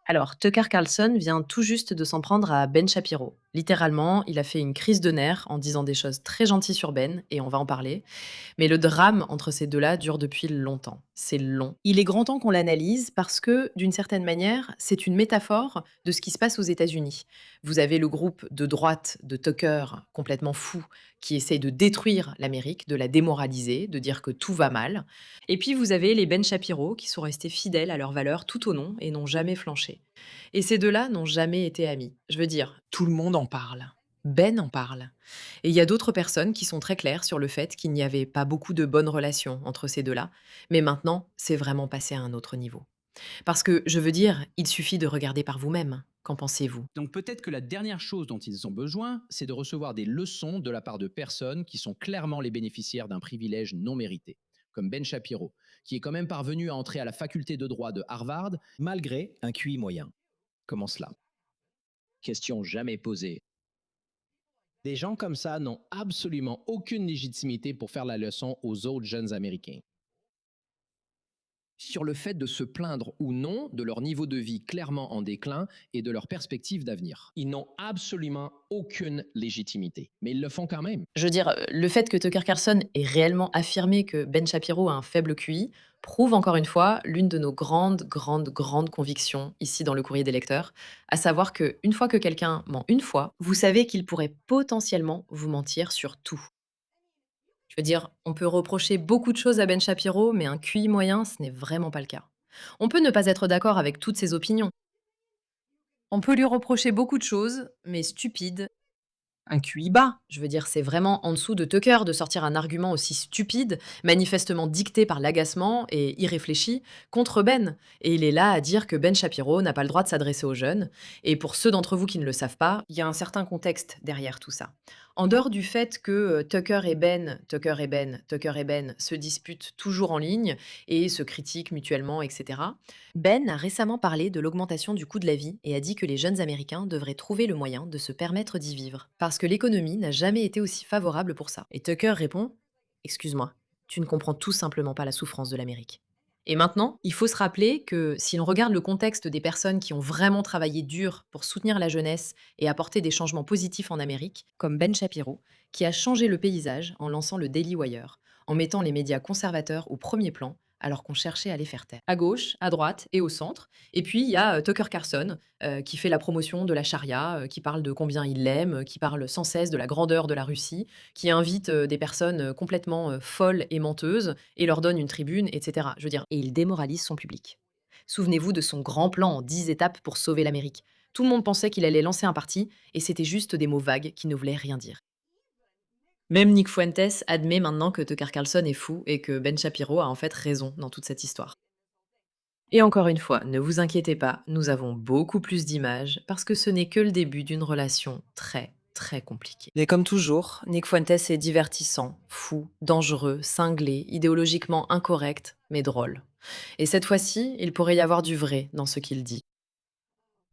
Alors, Tucker Carlson vient tout juste de s'en prendre à Ben Shapiro. Littéralement, il a fait une crise de nerfs en disant des choses très gentilles sur Ben, et on va en parler. Mais le drame entre ces deux-là dure depuis longtemps. C'est long. Il est grand temps qu'on l'analyse parce que, d'une certaine manière, c'est une métaphore de ce qui se passe aux États-Unis. Vous avez le groupe de droite de Tucker, complètement fou, qui essaye de détruire l'Amérique, de la démoraliser, de dire que tout va mal. Et puis vous avez les Ben Shapiro qui sont restés fidèles à leurs valeurs tout au long et n'ont jamais flanché. Et ces deux-là n'ont jamais été amis. Je veux dire, tout le monde en parle. Ben en parle. Et il y a d'autres personnes qui sont très claires sur le fait qu'il n'y avait pas beaucoup de bonnes relations entre ces deux-là. Mais maintenant, c'est vraiment passé à un autre niveau. Parce que, je veux dire, il suffit de regarder par vous-même. Qu'en pensez-vous? Donc peut-être que la dernière chose dont ils ont besoin, c'est de recevoir des leçons de la part de personnes qui sont clairement les bénéficiaires d'un privilège non mérité, comme Ben Shapiro, qui est quand même parvenu à entrer à la faculté de droit de Harvard malgré un QI moyen. Comment cela? Question jamais posée. Des gens comme ça n'ont absolument aucune légitimité pour faire la leçon aux autres jeunes Américains sur le fait de se plaindre ou non de leur niveau de vie clairement en déclin et de leurs perspectives d'avenir. Ils n'ont absolument aucune légitimité, mais ils le font quand même. Je veux dire, le fait que Tucker Carlson ait réellement affirmé que Ben Shapiro a un faible QI prouve encore une fois l'une de nos grandes, grandes, grandes convictions ici dans le courrier des lecteurs, à savoir que une fois que quelqu'un ment une fois, vous savez qu'il pourrait potentiellement vous mentir sur tout. Je veux dire, on peut reprocher beaucoup de choses à Ben Shapiro, mais un QI moyen, ce n'est vraiment pas le cas. On peut ne pas être d'accord avec toutes ses opinions. On peut lui reprocher beaucoup de choses, mais stupide, un QI bas. Je veux dire, c'est vraiment en dessous de Tucker de sortir un argument aussi stupide, manifestement dicté par l'agacement et irréfléchi, contre Ben. Et il est là à dire que Ben Shapiro n'a pas le droit de s'adresser aux jeunes. Et pour ceux d'entre vous qui ne le savent pas, il y a un certain contexte derrière tout ça. En dehors du fait que Tucker et Ben se disputent toujours en ligne et se critiquent mutuellement, etc., Ben a récemment parlé de l'augmentation du coût de la vie et a dit que les jeunes Américains devraient trouver le moyen de se permettre d'y vivre, parce que l'économie n'a jamais été aussi favorable pour ça. Et Tucker répond: excuse-moi, tu ne comprends tout simplement pas la souffrance de l'Amérique. Et maintenant, il faut se rappeler que si l'on regarde le contexte des personnes qui ont vraiment travaillé dur pour soutenir la jeunesse et apporter des changements positifs en Amérique, comme Ben Shapiro, qui a changé le paysage en lançant le Daily Wire, en mettant les médias conservateurs au premier plan, alors qu'on cherchait à les faire taire. À gauche, à droite et au centre. Et puis, il y a Tucker Carlson, qui fait la promotion de la charia, qui parle de combien il l'aime, qui parle sans cesse de la grandeur de la Russie, qui invite des personnes complètement folles et menteuses et leur donne une tribune, etc. Je veux dire, et il démoralise son public. Souvenez-vous de son grand plan en 10 étapes pour sauver l'Amérique. Tout le monde pensait qu'il allait lancer un parti, et c'était juste des mots vagues qui ne voulaient rien dire. Même Nick Fuentes admet maintenant que Tucker Carlson est fou et que Ben Shapiro a en fait raison dans toute cette histoire. Et encore une fois, ne vous inquiétez pas, nous avons beaucoup plus d'images parce que ce n'est que le début d'une relation très, très compliquée. Et comme toujours, Nick Fuentes est divertissant, fou, dangereux, cinglé, idéologiquement incorrect, mais drôle. Et cette fois-ci, il pourrait y avoir du vrai dans ce qu'il dit.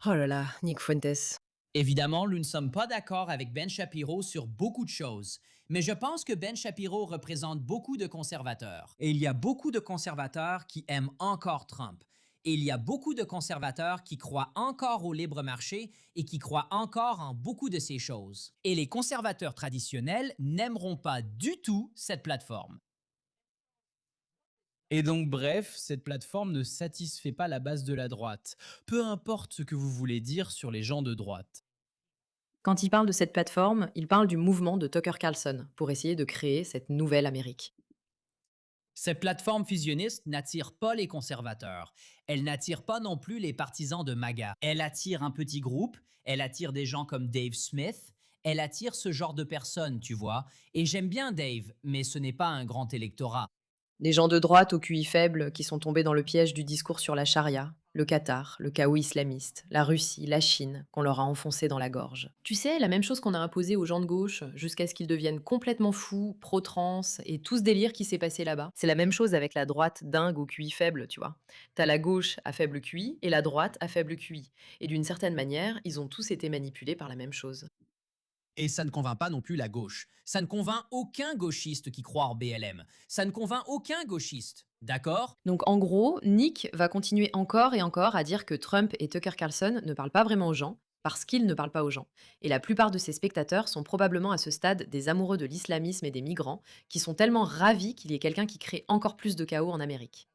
Oh là là, Nick Fuentes. Évidemment, nous ne sommes pas d'accord avec Ben Shapiro sur beaucoup de choses, mais je pense que Ben Shapiro représente beaucoup de conservateurs. Et il y a beaucoup de conservateurs qui aiment encore Trump. Et il y a beaucoup de conservateurs qui croient encore au libre marché et qui croient encore en beaucoup de ces choses. Et les conservateurs traditionnels n'aimeront pas du tout cette plateforme. Et donc, bref, cette plateforme ne satisfait pas la base de la droite, peu importe ce que vous voulez dire sur les gens de droite. Quand il parle de cette plateforme, il parle du mouvement de Tucker Carlson pour essayer de créer cette nouvelle Amérique. Cette plateforme fusionniste n'attire pas les conservateurs. Elle n'attire pas non plus les partisans de MAGA. Elle attire un petit groupe, elle attire des gens comme Dave Smith, elle attire ce genre de personnes, tu vois. Et j'aime bien Dave, mais ce n'est pas un grand électorat. Des gens de droite au QI faible qui sont tombés dans le piège du discours sur la charia, le Qatar, le chaos islamiste, la Russie, la Chine, qu'on leur a enfoncé dans la gorge. Tu sais, la même chose qu'on a imposée aux gens de gauche jusqu'à ce qu'ils deviennent complètement fous, pro-trans et tout ce délire qui s'est passé là-bas. C'est la même chose avec la droite dingue au QI faible, tu vois. T'as la gauche à faible QI et la droite à faible QI. Et d'une certaine manière, ils ont tous été manipulés par la même chose. Et ça ne convainc pas non plus la gauche. Ça ne convainc aucun gauchiste qui croit en BLM. Ça ne convainc aucun gauchiste. D'accord? Donc en gros, Nick va continuer encore et encore à dire que Trump et Tucker Carlson ne parlent pas vraiment aux gens parce qu'ils ne parlent pas aux gens. Et la plupart de ses spectateurs sont probablement à ce stade des amoureux de l'islamisme et des migrants qui sont tellement ravis qu'il y ait quelqu'un qui crée encore plus de chaos en Amérique.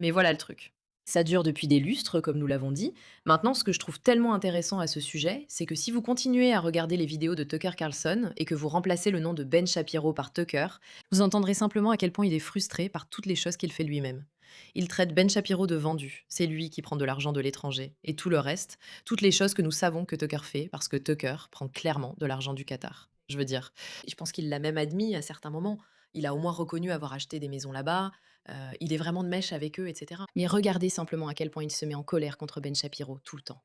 Mais voilà le truc. Ça dure depuis des lustres, comme nous l'avons dit. Maintenant, ce que je trouve tellement intéressant à ce sujet, c'est que si vous continuez à regarder les vidéos de Tucker Carlson et que vous remplacez le nom de Ben Shapiro par Tucker, vous entendrez simplement à quel point il est frustré par toutes les choses qu'il fait lui-même. Il traite Ben Shapiro de vendu, c'est lui qui prend de l'argent de l'étranger, et tout le reste, toutes les choses que nous savons que Tucker fait, parce que Tucker prend clairement de l'argent du Qatar. Je veux dire, je pense qu'il l'a même admis à certains moments. Il a au moins reconnu avoir acheté des maisons là-bas, il est vraiment de mèche avec eux, etc. Mais regardez simplement à quel point il se met en colère contre Ben Shapiro tout le temps.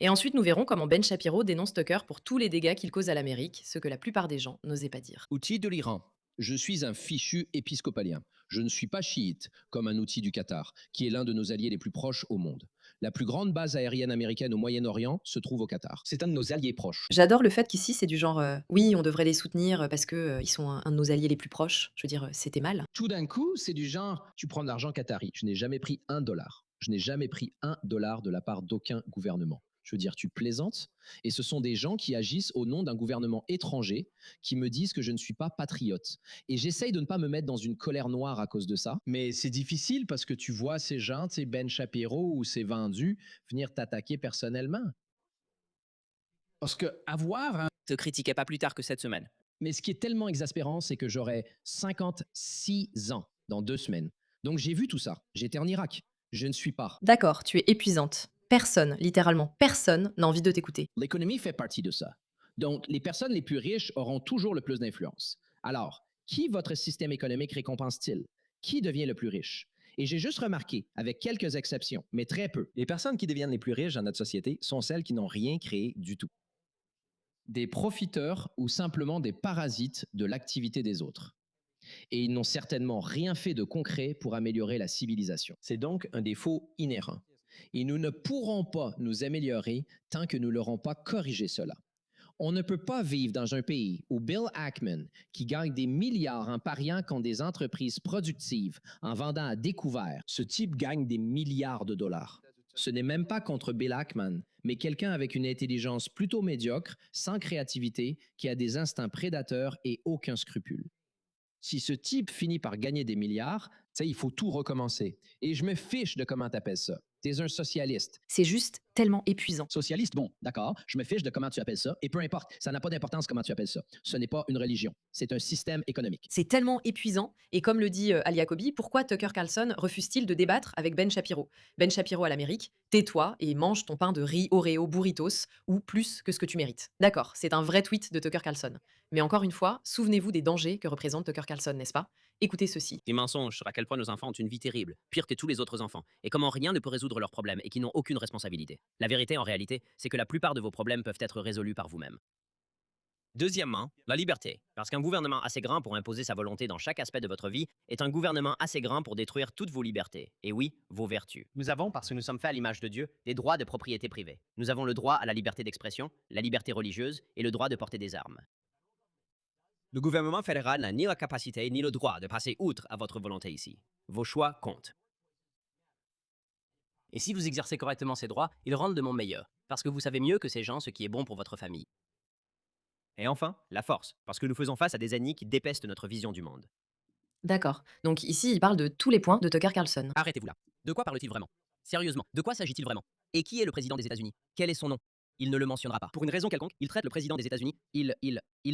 Et ensuite, nous verrons comment Ben Shapiro dénonce Tucker pour tous les dégâts qu'il cause à l'Amérique, ce que la plupart des gens n'osaient pas dire. Outil de l'Iran. Je suis un fichu épiscopalien. Je ne suis pas chiite, comme un outil du Qatar, qui est l'un de nos alliés les plus proches au monde. La plus grande base aérienne américaine au Moyen-Orient se trouve au Qatar. C'est un de nos alliés proches. J'adore le fait qu'ici, c'est du genre oui, on devrait les soutenir parce que ils sont un de nos alliés les plus proches. Je veux dire, c'était mal. Tout d'un coup, c'est du genre, tu prends de l'argent qatari. Je n'ai jamais pris $1. Je n'ai jamais pris $1 de la part d'aucun gouvernement. Je veux dire, tu plaisantes. Et ce sont des gens qui agissent au nom d'un gouvernement étranger qui me disent que je ne suis pas patriote. Et j'essaye de ne pas me mettre dans une colère noire à cause de ça. Mais c'est difficile parce que tu vois ces gens, tu sais, Ben Shapiro ou ces vendus, venir t'attaquer personnellement. Parce que avoir un... Te critiquait pas plus tard que cette semaine. Mais ce qui est tellement exaspérant, c'est que j'aurai 56 ans dans 2 semaines. Donc j'ai vu tout ça. J'étais en Irak. Je ne suis pas. D'accord, tu es épuisante. Personne, littéralement personne, n'a envie de t'écouter. L'économie fait partie de ça. Donc, les personnes les plus riches auront toujours le plus d'influence. Alors, qui votre système économique récompense-t-il? Qui devient le plus riche? Et j'ai juste remarqué, avec quelques exceptions, mais très peu, Les personnes qui deviennent les plus riches dans notre société sont celles qui n'ont rien créé du tout. des profiteurs ou simplement des parasites de l'activité des autres. Et ils n'ont certainement rien fait de concret pour améliorer la civilisation. C'est donc un défaut inhérent. Et nous ne pourrons pas nous améliorer tant que nous n'aurons pas corrigé cela. On ne peut pas vivre dans un pays où Bill Ackman, qui gagne des milliards en pariant contre des entreprises productives, en vendant à découvert, ce type gagne des milliards de dollars. Ce n'est même pas contre Bill Ackman, mais quelqu'un avec une intelligence plutôt médiocre, sans créativité, qui a des instincts prédateurs et aucun scrupule. Si ce type finit par gagner des milliards, tu sais, il faut tout recommencer. Et je me fiche de comment tu appelles ça. T'es un socialiste. C'est juste tellement épuisant. Socialiste, bon, d'accord, je me fiche de comment tu appelles ça, et peu importe, ça n'a pas d'importance comment tu appelles ça. Ce n'est pas une religion, c'est un système économique. C'est tellement épuisant. Et comme le dit Al Jacobi, pourquoi Tucker Carlson refuse-t-il de débattre avec Ben Shapiro? Ben Shapiro à l'Amérique, tais-toi et mange ton pain de riz Oreo burritos ou plus que ce que tu mérites. D'accord, c'est un vrai tweet de Tucker Carlson. Mais encore une fois, souvenez-vous des dangers que représente Tucker Carlson, n'est-ce pas? Écoutez ceci. Des mensonges sur à quel point nos enfants ont une vie terrible, pire que tous les autres enfants, et comment rien ne peut résoudre leurs problèmes et qu'ils n'ont aucune responsabilité. La vérité, en réalité, c'est que la plupart de vos problèmes peuvent être résolus par vous-même. Deuxièmement, la liberté. Parce qu'un gouvernement assez grand pour imposer sa volonté dans chaque aspect de votre vie est un gouvernement assez grand pour détruire toutes vos libertés. Et oui, vos vertus. Nous avons, parce que nous sommes faits à l'image de Dieu, des droits de propriété privée. Nous avons le droit à la liberté d'expression, la liberté religieuse et le droit de porter des armes. Le gouvernement fédéral n'a ni la capacité ni le droit de passer outre à votre volonté ici. Vos choix comptent. Et si vous exercez correctement ces droits, ils rendent le monde meilleur, parce que vous savez mieux que ces gens ce qui est bon pour votre famille. Et enfin, la force, parce que nous faisons face à des ennemis qui dépestent notre vision du monde. D'accord. Donc ici, il parle de tous les points de Tucker Carlson. Arrêtez-vous là. De quoi parle-t-il vraiment? Sérieusement, de quoi s'agit-il vraiment? Et qui est le président des États-Unis? Quel est son nom? Il ne le mentionnera pas. Pour une raison quelconque, il traite le président des États-Unis, il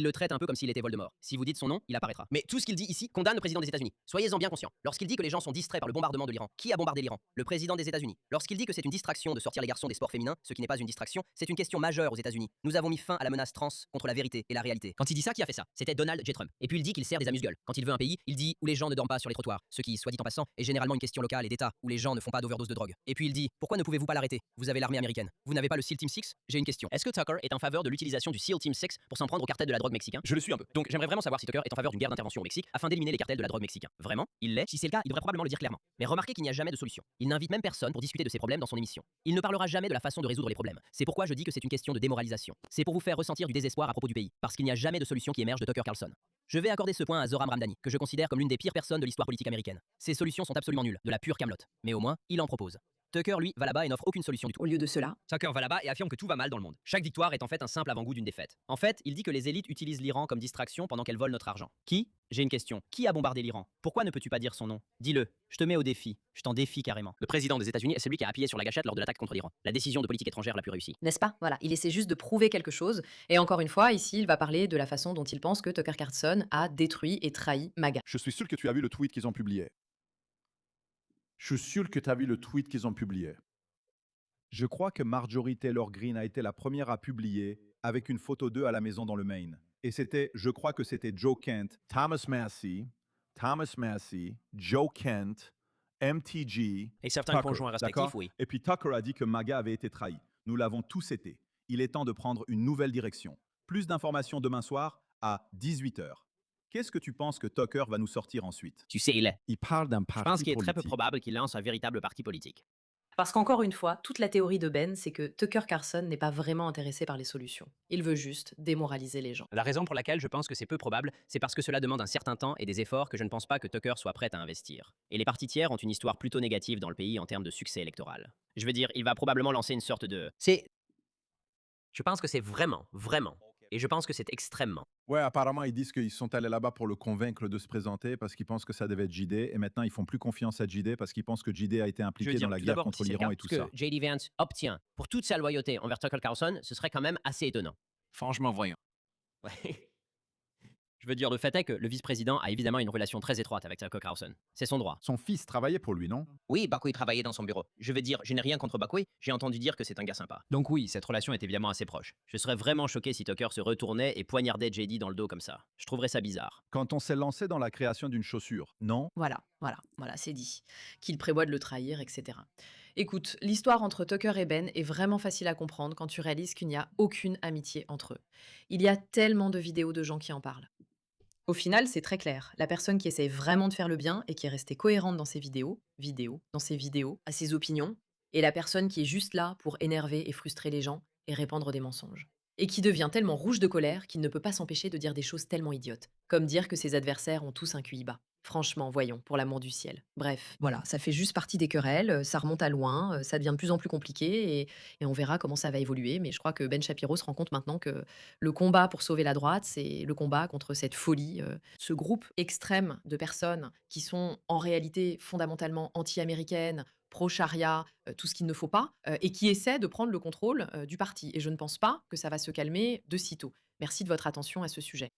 le traite un peu comme s'il était Voldemort. Si vous dites son nom, il apparaîtra. Mais tout ce qu'il dit ici condamne le président des États-Unis. Soyez-en bien conscients. Lorsqu'il dit que les gens sont distraits par le bombardement de l'Iran, qui a bombardé l'Iran? Le président des États-Unis. Lorsqu'il dit que c'est une distraction de sortir les garçons des sports féminins, ce qui n'est pas une distraction, c'est une question majeure aux États-Unis. Nous avons mis fin à la menace trans contre la vérité et la réalité. Quand il dit ça, qui a fait ça? C'était Donald J. Trump. Et puis il dit qu'il sert des amuse-gueules. Quand il veut un pays, il dit où les gens ne dorment pas sur les trottoirs, ce qui, soit dit en passant, est généralement une question locale et d'État, où les gens ne font pas d'overdose de drogue. Et puis il dit pourquoi ne pouvez-vous pas l'arrêter? Vous avez l'armée américaine. Vous n'avez pas le SEAL Team 6? J'ai une question. Est-ce que Tucker est en faveur de l'utilisation du SEAL Team 6 pour s'en prendre au cartel de la la drogue mexicain? Je le suis un peu. Donc j'aimerais vraiment savoir si Tucker est en faveur d'une guerre d'intervention au Mexique afin d'éliminer les cartels de la drogue mexicains. Vraiment? Il l'est? Si c'est le cas, il devrait probablement le dire clairement. Mais remarquez qu'il n'y a jamais de solution. Il n'invite même personne pour discuter de ses problèmes dans son émission. Il ne parlera jamais de la façon de résoudre les problèmes. C'est pourquoi je dis que c'est une question de démoralisation. C'est pour vous faire ressentir du désespoir à propos du pays, parce qu'il n'y a jamais de solution qui émerge de Tucker Carlson. Je vais accorder ce point à Zoram Ramdani, que je considère comme l'une des pires personnes de l'histoire politique américaine. Ses solutions sont absolument nulles, de la pure camelote. Mais au moins, il en propose. Tucker, lui, va là-bas et n'offre aucune solution du tout. Au lieu de cela, Tucker va là-bas et affirme que tout va mal dans le monde. Chaque victoire est en fait un simple avant-goût d'une défaite. En fait, il dit que les élites utilisent l'Iran comme distraction pendant qu'elles volent notre argent. Qui? J'ai une question. Qui a bombardé l'Iran? Pourquoi ne peux-tu pas dire son nom? Dis-le. Je te mets au défi. Je t'en défie carrément. Le président des États-Unis est celui qui a appuyé sur la gâchette lors de l'attaque contre l'Iran. La décision de politique étrangère la plus réussie. n'est-ce pas? Voilà, il essaie juste de prouver quelque chose. Et encore une fois, ici, il va parler de la façon dont il pense que Tucker Carlson a détruit et trahi MAGA. Je suis sûr que tu as vu le tweet qu'ils ont publié. Je suis sûr que tu as vu le tweet qu'ils ont publié. Je crois que Marjorie Taylor Greene a été la première à publier avec une photo d'eux à la maison dans le Maine. Et je crois que c'était Joe Kent, Thomas Massey, Joe Kent, MTG. Et certains Tucker, conjoints respectifs, d'accord? oui. Et puis Tucker a dit que MAGA avait été trahi. Nous l'avons tous été. Il est temps de prendre une nouvelle direction. Plus d'informations demain soir à 18h. Qu'est-ce que tu penses que Tucker va nous sortir ensuite? Tu sais, il est. Il parle d'un Je parti pense qu'il est très peu politique. probable qu'il lance un véritable parti politique. Parce qu'encore une fois, toute la théorie de Ben, c'est que Tucker Carlson n'est pas vraiment intéressé par les solutions. Il veut juste démoraliser les gens. La raison pour laquelle je pense que c'est peu probable, c'est parce que cela demande un certain temps et des efforts que je ne pense pas que Tucker soit prêt à investir. Et les partis tiers ont une histoire plutôt négative dans le pays en termes de succès électoral. Je veux dire, il va probablement lancer une sorte de... Je pense que c'est vraiment. Et je pense que c'est extrêmement. Ouais, apparemment, ils disent qu'ils sont allés là-bas pour le convaincre de se présenter parce qu'ils pensent que ça devait être JD. Et maintenant, ils font plus confiance à JD parce qu'ils pensent que JD a été Je veux impliqué dire, dans la tout guerre d'abord, contre si c'est le l'Iran cas, et tout ce ça. que J.D. Vance obtient pour toute sa loyauté envers Tucker Carlson, ce serait quand même assez étonnant. Franchement, voyons. Ouais. Je veux dire, le fait est que le vice-président a évidemment une relation très étroite avec Tucker Carlson. C'est son droit. Son fils travaillait pour lui, non? Oui, Bakouy travaillait dans son bureau. Je veux dire, je n'ai rien contre Bakouy, j'ai entendu dire que c'est un gars sympa. Donc oui, cette relation est évidemment assez proche. Je serais vraiment choqué si Tucker se retournait et poignardait JD dans le dos comme ça. Je trouverais ça bizarre. Quand on s'est lancé dans la création d'une chaussure, non? Voilà, c'est dit. Qu'il prévoit de le trahir, etc. Écoute, l'histoire entre Tucker et Ben est vraiment facile à comprendre quand tu réalises qu'il n'y a aucune amitié entre eux. Il y a tellement de vidéos de gens qui en parlent. Au final, c'est très clair. La personne qui essaie vraiment de faire le bien et qui est restée cohérente dans ses vidéos, à ses opinions, et la personne qui est juste là pour énerver et frustrer les gens et répandre des mensonges. Et qui devient tellement rouge de colère qu'il ne peut pas s'empêcher de dire des choses tellement idiotes, comme dire que ses adversaires ont tous un QI bas. Franchement, voyons, pour l'amour du ciel. Bref, voilà, ça fait juste partie des querelles, ça remonte à loin, ça devient de plus en plus compliqué et on verra comment ça va évoluer. Mais je crois que Ben Shapiro se rend compte maintenant que le combat pour sauver la droite, c'est le combat contre cette folie, ce groupe extrême de personnes qui sont en réalité fondamentalement anti-américaines, pro-charia, tout ce qu'il ne faut pas, et qui essaient de prendre le contrôle du parti. Et je ne pense pas que ça va se calmer de sitôt. Merci de votre attention à ce sujet.